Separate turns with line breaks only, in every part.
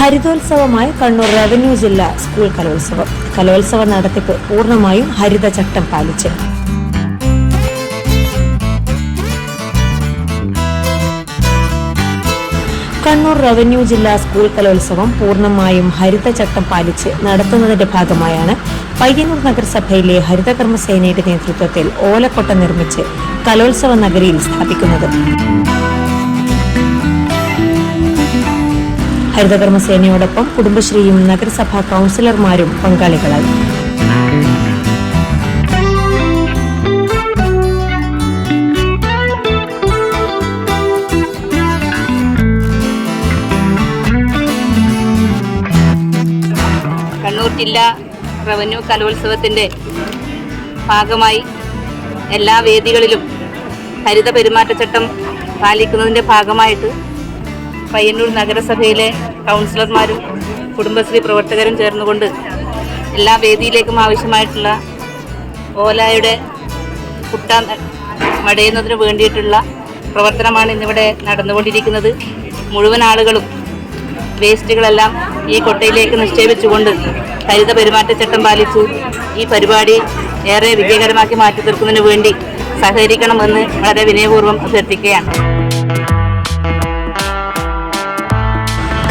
ഹരിതോത്സവമായി Kannur revenue ജില്ലാ school കലോത്സവം. കലോത്സവ നടത്തിപ്പ് പൂർണ്ണമായും ഹരിതചട്ടം പാലിച്ച്. കണ്ണൂർ റവന്യൂ ജില്ലാ സ്കൂൾ കലോത്സവം പൂർണ്ണമായും ഹരിതചട്ടം പാലിച്ച് നടത്തുന്നതിന്റെ ഭാഗമായാണ് പയ്യന്നൂർ നഗരസഭയിലെ ഹരിതകർമ്മസേനയുടെ നേതൃത്വത്തിൽ ഓലക്കൊട്ട നിർമ്മിച്ച് കലോത്സവ നഗരിയിൽ സ്ഥാപിക്കുന്നത്. ഹരിതകർമ്മസേനയോടൊപ്പം കുടുംബശ്രീയും നഗരസഭാ കൌൺസിലർമാരും പങ്കാളികളായി.
കണ്ണൂർ ജില്ലാ റവന്യൂ കലോത്സവത്തിൻ്റെ ഭാഗമായി എല്ലാ വേദികളിലും ഹരിത പെരുമാറ്റച്ചട്ടം പാലിക്കുന്നതിൻ്റെ ഭാഗമായിട്ട് പയ്യന്നൂർ നഗരസഭയിലെ കൗൺസിലർമാരും കുടുംബശ്രീ പ്രവർത്തകരും ചേർന്നുകൊണ്ട് എല്ലാ വേദിയിലേക്കും ആവശ്യമായിട്ടുള്ള ഓലയുടെ കുട്ട മടയുന്നതിന് വേണ്ടിയിട്ടുള്ള പ്രവർത്തനമാണ് ഇന്നിവിടെ നടന്നുകൊണ്ടിരിക്കുന്നത്. മുഴുവൻ ആളുകളും വേസ്റ്റുകളെല്ലാം ഈ കൊട്ടയിലേക്ക് നിക്ഷേപിച്ചുകൊണ്ട് ഹരിത പെരുമാറ്റച്ചട്ടം പാലിച്ചു ഈ പരിപാടി ഏറെ വിജയകരമാക്കി മാറ്റി തീർക്കുന്നതിന് വേണ്ടി സഹകരിക്കണമെന്ന് വളരെ വിനയപൂർവ്വം അഭ്യർത്ഥിക്കുകയാണ്.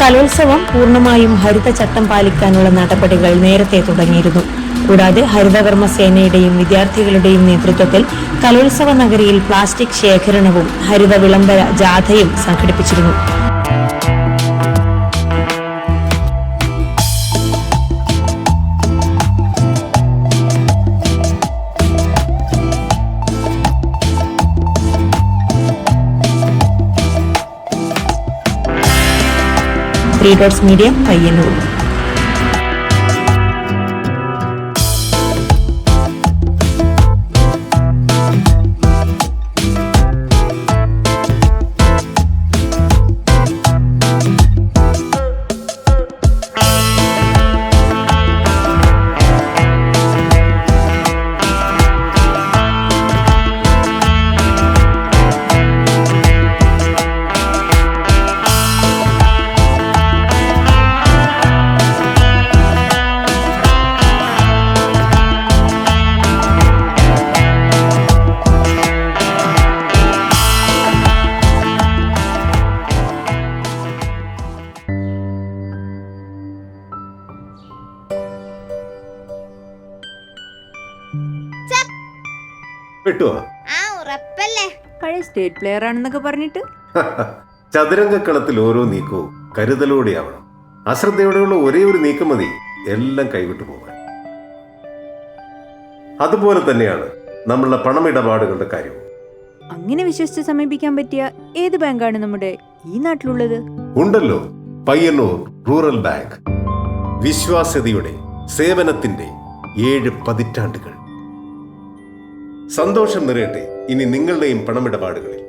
കലോത്സവം പൂർണ്ണമായും ഹരിതചട്ടം പാലിക്കാനുള്ള നടപടികൾ നേരത്തെ തുടങ്ങിയിരുന്നു. കൂടാതെ ഹരിതകർമ്മസേനയുടെയും വിദ്യാർത്ഥികളുടെയും നേതൃത്വത്തിൽ കലോത്സവ നഗരിയിൽ പ്ലാസ്റ്റിക് ശേഖരണവും ഹരിത വിളംബര ജാഥയും സംഘടിപ്പിച്ചിരുന്നു. മീഡിയ പയ്യന്നൂർ.
പഴയ സ്റ്റേറ്റ് പ്ലെയർ ആണെന്നൊക്കെ പറഞ്ഞിട്ട്
ചതുരംഗക്കളത്തിൽ ഓരോ നീക്കവും കരുതലോടെയാവണം. അശ്രദ്ധയോടെയുള്ള ഒരേ ഒരു നീക്കം മതി എല്ലാം കൈവിട്ടു പോകാൻ. അതുപോലെ തന്നെയാണ് നമ്മളുടെ പണമിടപാടുകളുടെ കാര്യവും.
അങ്ങനെ വിശ്വസിച്ച് സമീപിക്കാൻ പറ്റിയ ഏത് ബാങ്കാണ് നമ്മുടെ ഈ നാട്ടിലുള്ളത്?
ഉണ്ടല്ലോ, പയ്യന്നൂർ റൂറൽ ബാങ്ക്. വിശ്വാസ്യതയുടെ സേവനത്തിന്റെ 7 പതിറ്റാണ്ടുകൾ. സന്തോഷം നിറയട്ടെ ഇനി നിങ്ങളുടെയും പണമിടപാടുകളിൽ.